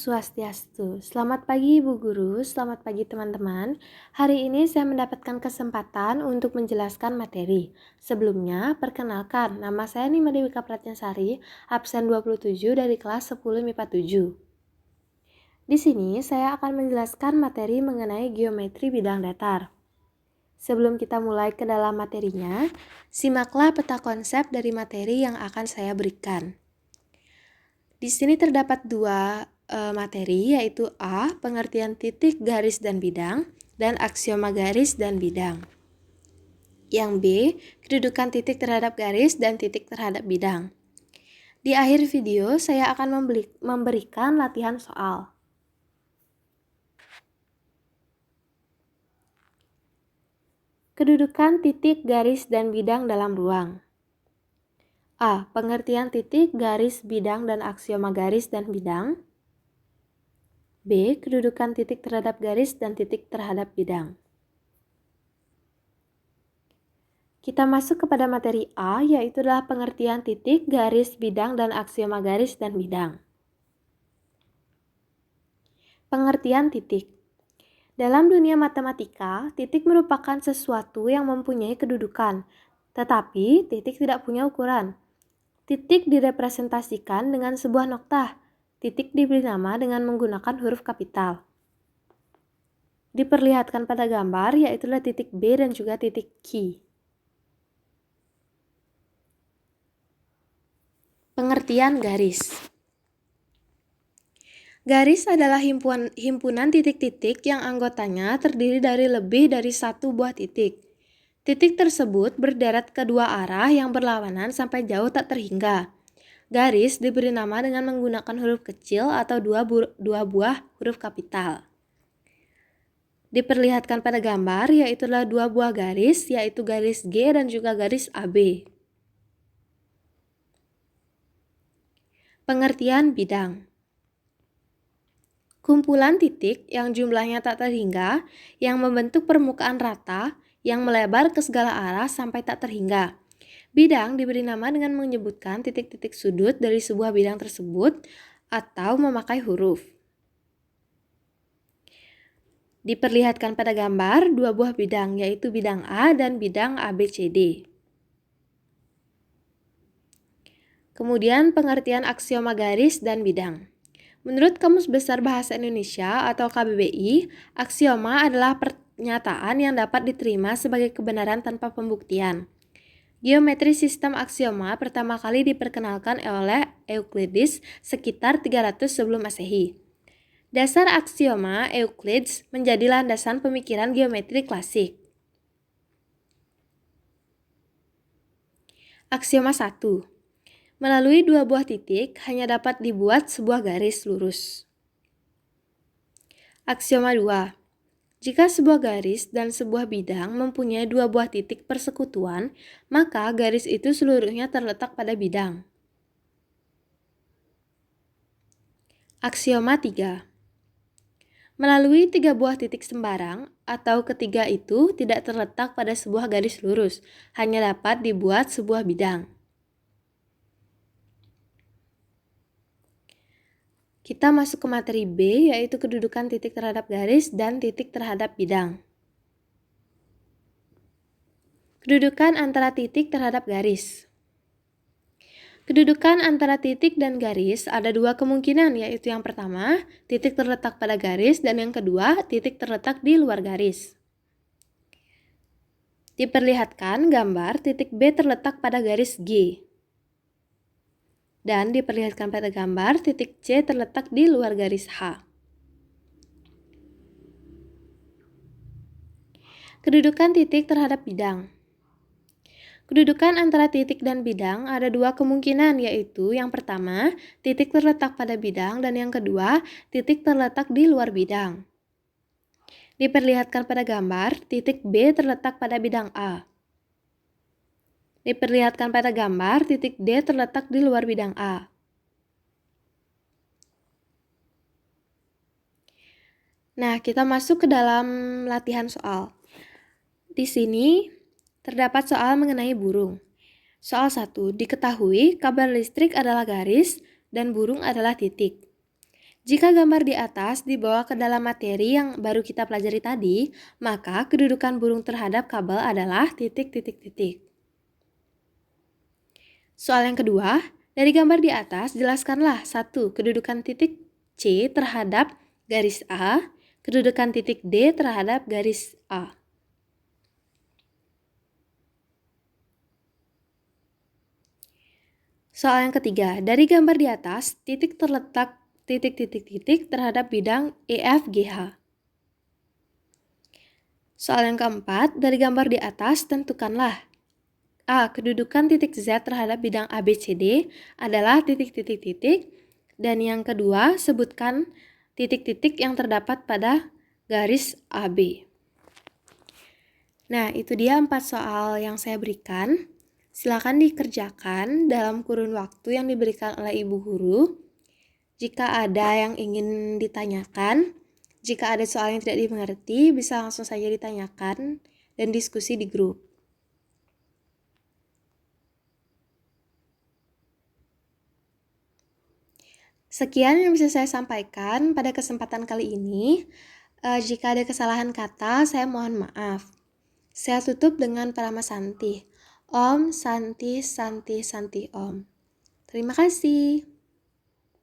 Swastiastu. Selamat pagi Ibu Guru, selamat pagi teman-teman. Hari ini saya mendapatkan kesempatan untuk menjelaskan materi. Sebelumnya, perkenalkan, nama saya Nima Dewi Pratnyasari, absen 27 dari kelas 10 MIPA 7. Di sini saya akan menjelaskan materi mengenai geometri bidang datar. Sebelum kita mulai ke dalam materinya, simaklah peta konsep dari materi yang akan saya berikan. Di sini terdapat dua materi, yaitu A, pengertian titik, garis, dan bidang, dan aksioma garis dan bidang. Yang B, kedudukan titik terhadap garis dan titik terhadap bidang. Di akhir video, saya akan memberikan latihan soal. Kedudukan titik, garis, dan bidang dalam ruang. A. Pengertian titik, garis, bidang, dan aksioma garis dan bidang. B. Kedudukan titik terhadap garis dan titik terhadap bidang. Kita masuk kepada materi A, yaitu adalah pengertian titik, garis, bidang, dan aksioma garis dan bidang. Pengertian titik. Dalam dunia matematika, titik merupakan sesuatu yang mempunyai kedudukan, tetapi titik tidak punya ukuran. Titik direpresentasikan dengan sebuah noktah. Titik diberi nama dengan menggunakan huruf kapital. Diperlihatkan pada gambar, yaitu titik B dan juga titik Q. Pengertian garis. Garis adalah himpunan titik-titik yang anggotanya terdiri dari lebih dari satu buah titik. Titik tersebut berderet kedua arah yang berlawanan sampai jauh tak terhingga. Garis diberi nama dengan menggunakan huruf kecil atau dua buah huruf kapital. Diperlihatkan pada gambar, yaitu dua buah garis, yaitu garis G dan juga garis AB. Pengertian bidang. Kumpulan titik yang jumlahnya tak terhingga, yang membentuk permukaan rata, yang melebar ke segala arah sampai tak terhingga. Bidang diberi nama dengan menyebutkan titik-titik sudut dari sebuah bidang tersebut atau memakai huruf. Diperlihatkan pada gambar dua buah bidang, yaitu bidang A dan bidang ABCD. Kemudian pengertian aksioma garis dan bidang. Menurut Kamus Besar Bahasa Indonesia atau KBBI, aksioma adalah pernyataan yang dapat diterima sebagai kebenaran tanpa pembuktian. Geometri sistem aksioma pertama kali diperkenalkan oleh Euclides sekitar 300 sebelum Masehi. Dasar aksioma Euclides menjadi landasan pemikiran geometri klasik. Aksioma 1. Melalui dua buah titik hanya dapat dibuat sebuah garis lurus. Aksioma 2. Jika sebuah garis dan sebuah bidang mempunyai dua buah titik persekutuan, maka garis itu seluruhnya terletak pada bidang. Aksioma 3. Melalui tiga buah titik sembarang, atau ketiga itu tidak terletak pada sebuah garis lurus, hanya dapat dibuat sebuah bidang. Kita masuk ke materi B, yaitu kedudukan titik terhadap garis dan titik terhadap bidang. Kedudukan antara titik terhadap garis. Kedudukan antara titik dan garis ada dua kemungkinan, yaitu yang pertama, titik terletak pada garis, dan yang kedua, titik terletak di luar garis. Diperlihatkan gambar titik B terletak pada garis G. Dan diperlihatkan pada gambar titik C terletak di luar garis H. Kedudukan titik terhadap bidang. Kedudukan antara titik dan bidang ada dua kemungkinan, yaitu yang pertama, titik terletak pada bidang, dan yang kedua, titik terletak di luar bidang. Diperlihatkan pada gambar, titik B terletak pada bidang A. Diperlihatkan pada gambar, titik D terletak di luar bidang A. Nah, kita masuk ke dalam latihan soal. Di sini terdapat soal mengenai burung. Soal 1. Diketahui kabel listrik adalah garis dan burung adalah titik. Jika gambar di atas dibawa ke dalam materi yang baru kita pelajari tadi, maka kedudukan burung terhadap kabel adalah titik, titik, titik. Soal yang kedua, dari gambar di atas, jelaskanlah 1. Kedudukan titik C terhadap garis A, kedudukan titik D terhadap garis A. Soal yang ketiga, dari gambar di atas, titik terletak titik-titik-titik terhadap bidang EFGH. Soal yang keempat, dari gambar di atas, tentukanlah A. Kedudukan titik Z terhadap bidang ABCD adalah titik-titik-titik. Dan yang kedua, sebutkan titik-titik yang terdapat pada garis AB. Nah, itu dia 4 soal yang saya berikan. Silakan dikerjakan dalam kurun waktu yang diberikan oleh Ibu Guru. Jika ada yang ingin ditanyakan, jika ada soal yang tidak dimengerti, bisa langsung saja ditanyakan dan diskusi di grup. Sekian yang bisa saya sampaikan pada kesempatan kali ini. Jika ada kesalahan kata, saya mohon maaf. Saya tutup dengan Parama Santi. Om Santi Santi Santi Om. Terima kasih.